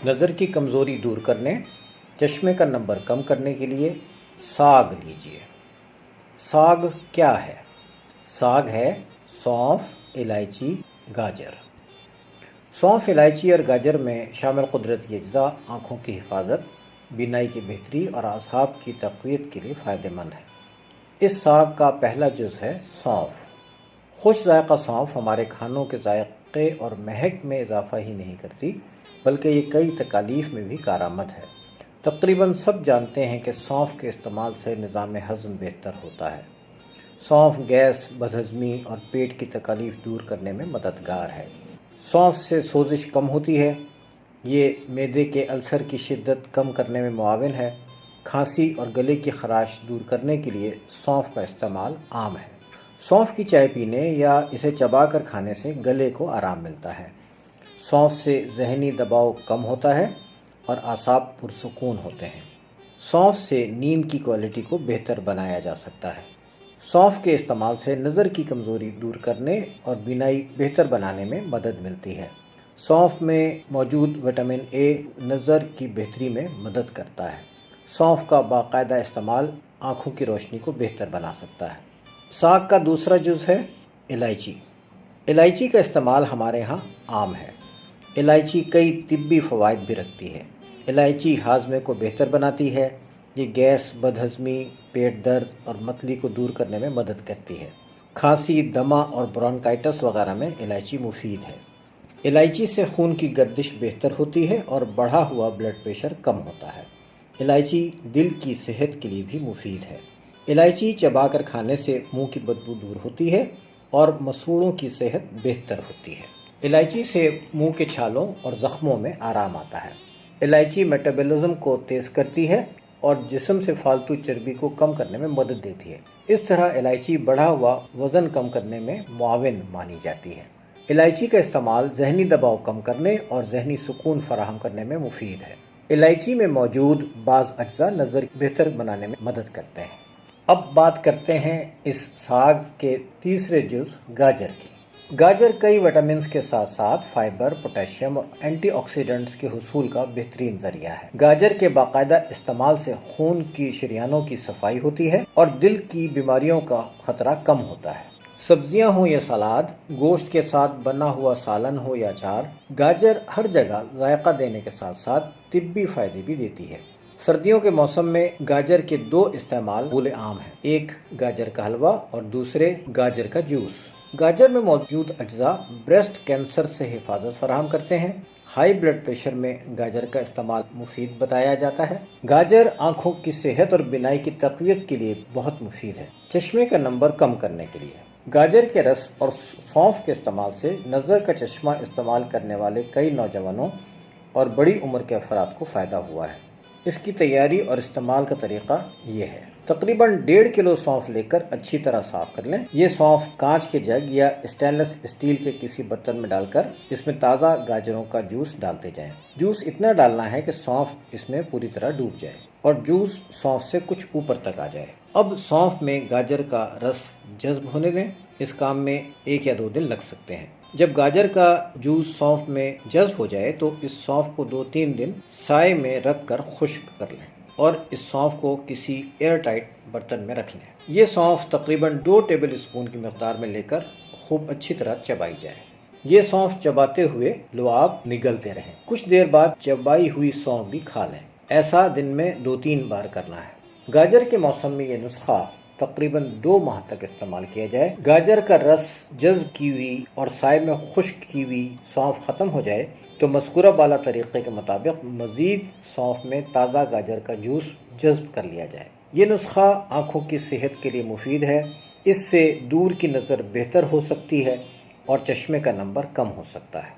نظر کی کمزوری دور کرنے، چشمے کا نمبر کم کرنے کے لیے ساگ لیجیے۔ ساگ کیا ہے؟ ساگ ہے سونف، الائچی، گاجر۔ سونف، الائچی اور گاجر میں شامل قدرتی اجزاء آنکھوں کی حفاظت، بینائی کی بہتری اور اعصاب کی تقویت کے لیے فائدہ مند ہے۔ اس ساگ کا پہلا جز ہے سونف۔ خوش ذائقہ سونف ہمارے کھانوں کے ذائقے اور مہک میں اضافہ ہی نہیں کرتی، بلکہ یہ کئی تکالیف میں بھی کارآمد ہے۔ تقریباً سب جانتے ہیں کہ سونف کے استعمال سے نظام ہضم بہتر ہوتا ہے۔ سونف گیس، بدہضمی اور پیٹ کی تکالیف دور کرنے میں مددگار ہے۔ سونف سے سوزش کم ہوتی ہے۔ یہ معدے کے السر کی شدت کم کرنے میں معاون ہے۔ کھانسی اور گلے کی خراش دور کرنے کے لیے سونف کا استعمال عام ہے۔ سونف کی چائے پینے یا اسے چبا کر کھانے سے گلے کو آرام ملتا ہے۔ سونف سے ذہنی دباؤ کم ہوتا ہے اور اعصاب پرسکون ہوتے ہیں۔ سونف سے نیند کی کوالٹی کو بہتر بنایا جا سکتا ہے۔ سونف کے استعمال سے نظر کی کمزوری دور کرنے اور بینائی بہتر بنانے میں مدد ملتی ہے۔ سونف میں موجود وٹامن اے نظر کی بہتری میں مدد کرتا ہے۔ سونف کا باقاعدہ استعمال آنکھوں کی روشنی کو بہتر بنا سکتا ہے۔ ساگ کا دوسرا جز ہے الائچی۔ الائچی کا استعمال ہمارے ہاں عام ہے۔ الائچی کئی طبی فوائد بھی رکھتی ہے۔ الائچی ہاضمے کو بہتر بناتی ہے۔ یہ گیس، بدہضمی، پیٹ درد اور متلی کو دور کرنے میں مدد کرتی ہے۔ کھانسی، دمہ اور برونکائٹس وغیرہ میں الائچی مفید ہے۔ الائچی سے خون کی گردش بہتر ہوتی ہے اور بڑھا ہوا بلڈ پریشر کم ہوتا ہے۔ الائچی دل کی صحت کے لیے بھی مفید ہے۔ الائچی چبا کر کھانے سے منہ کی بدبو دور ہوتی ہے اور مسوڑوں کی صحت بہتر ہوتی ہے۔ الائچی سے منہ کے چھالوں اور زخموں میں آرام آتا ہے۔ الائچی میٹابولزم کو تیز کرتی ہے اور جسم سے فالتو چربی کو کم کرنے میں مدد دیتی ہے۔ اس طرح الائچی بڑھا ہوا وزن کم کرنے میں معاون مانی جاتی ہے۔ الائچی کا استعمال ذہنی دباؤ کم کرنے اور ذہنی سکون فراہم کرنے میں مفید ہے۔ الائچی میں موجود بعض اجزاء نظر بہتر بنانے میں مدد کرتے ہیں۔ اب بات کرتے ہیں اس ساگ کے تیسرے جز گاجر کی۔ گاجر کئی وٹامنز کے ساتھ ساتھ فائبر، پوٹاشیم اور اینٹی آکسیڈنٹس کے حصول کا بہترین ذریعہ ہے۔ گاجر کے باقاعدہ استعمال سے خون کی شریانوں کی صفائی ہوتی ہے اور دل کی بیماریوں کا خطرہ کم ہوتا ہے۔ سبزیاں ہوں یا سلاد، گوشت کے ساتھ بنا ہوا سالن ہو یا اچار، گاجر ہر جگہ ذائقہ دینے کے ساتھ ساتھ طبی فائدے بھی دیتی ہے۔ سردیوں کے موسم میں گاجر کے دو استعمال مقبول عام ہیں، ایک گاجر کا حلوہ اور دوسرے گاجر کا جوس۔ گاجر میں موجود اجزاء بریسٹ کینسر سے حفاظت فراہم کرتے ہیں۔ ہائی بلڈ پریشر میں گاجر کا استعمال مفید بتایا جاتا ہے۔ گاجر آنکھوں کی صحت اور بینائی کی تقویت کے لیے بہت مفید ہے۔ چشمے کا نمبر کم کرنے کے لیے گاجر کے رس اور سونف کے استعمال سے نظر کا چشمہ استعمال کرنے والے کئی نوجوانوں اور بڑی عمر کے افراد کو فائدہ ہوا ہے۔ اس کی تیاری اور استعمال کا طریقہ یہ ہے۔ تقریباً 1.5 کلو سونف لے کر اچھی طرح صاف کر لیں۔ یہ سونف کانچ کے جگ یا اسٹینلیس اسٹیل کے کسی برتن میں ڈال کر اس میں تازہ گاجروں کا جوس ڈالتے جائیں۔ جوس اتنا ڈالنا ہے کہ سونف اس میں پوری طرح ڈوب جائے اور جوس سونف سے کچھ اوپر تک آ جائے۔ اب سونف میں گاجر کا رس جذب ہونے دیں۔ اس کام میں 1 یا 2 دن لگ سکتے ہیں۔ جب گاجر کا جوس سونف میں جذب ہو جائے تو اس سونف کو 2-3 دن سائے میں رکھ کر خشک کر لیں اور اس سونف کو کسی ایئر ٹائٹ برتن میں رکھ لیں۔ یہ سونف تقریباً 2 ٹیبل اسپون کی مقدار میں لے کر خوب اچھی طرح چبائی جائے۔ یہ سونف چباتے ہوئے لعاب نگلتے رہیں۔ کچھ دیر بعد چبائی ہوئی سونف بھی کھا لیں۔ ایسا دن میں 2-3 بار کرنا ہے۔ گاجر کے موسم میں یہ نسخہ تقریباً 2 ماہ تک استعمال کیا جائے۔ گاجر کا رس جذب کی ہوئی اور سائے میں خشک کی ہوئی سونف ختم ہو جائے تو مذکورہ بالا طریقے کے مطابق مزید سونف میں تازہ گاجر کا جوس جذب کر لیا جائے۔ یہ نسخہ آنکھوں کی صحت کے لیے مفید ہے۔ اس سے دور کی نظر بہتر ہو سکتی ہے اور چشمے کا نمبر کم ہو سکتا ہے۔